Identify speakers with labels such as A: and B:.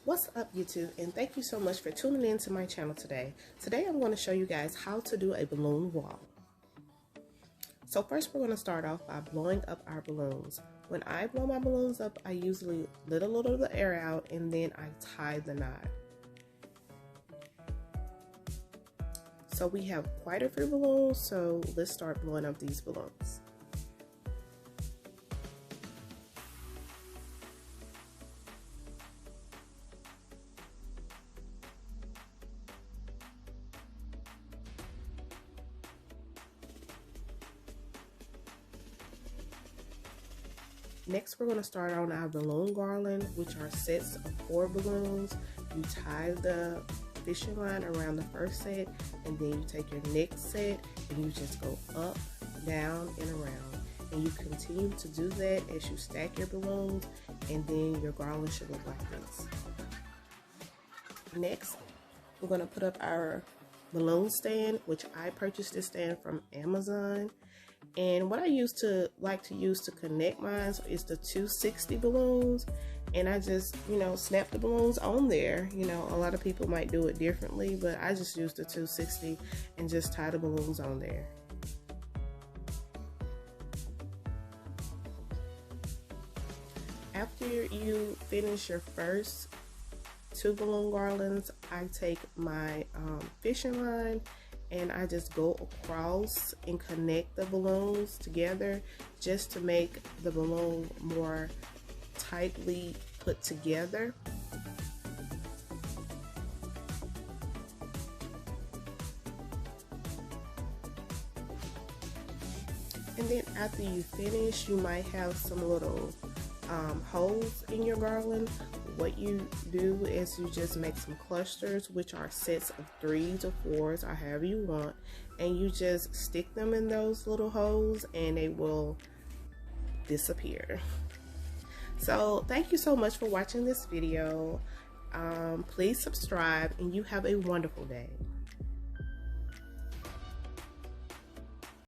A: What's up, YouTube, and thank you so much for tuning in to my channel today. Today I'm going to show you guys how to do a balloon wall. So first we're going to start off by blowing up our balloons. When I blow my balloons up, I usually let a little of the air out and then I tie the knot. So we have quite a few balloons, so let's start blowing up these balloons. Next, we're going to start on our balloon garland, which are sets of 4 balloons. You tie the fishing line around the first set, and then you take your next set and you just go up, down, and around. And you continue to do that as you stack your balloons, and then your garland should look like this. Next, we're going to put up our balloon stand, which I purchased this stand from Amazon. And what I like to use to connect mine is the 260 balloons, and I just, snap the balloons on there. A lot of people might do it differently, but I just use the 260 and just tie the balloons on there. After you finish your first 2 balloon garlands, I take my fishing line and I just go across and connect the balloons together just to make the balloon more tightly put together. And then after you finish, you might have some little holes in your garland. What you do is you just make some clusters, which are sets of 3s or 4s or however you want, and you just stick them in those little holes and they will disappear. So thank you so much for watching this video. Please subscribe and you have a wonderful day.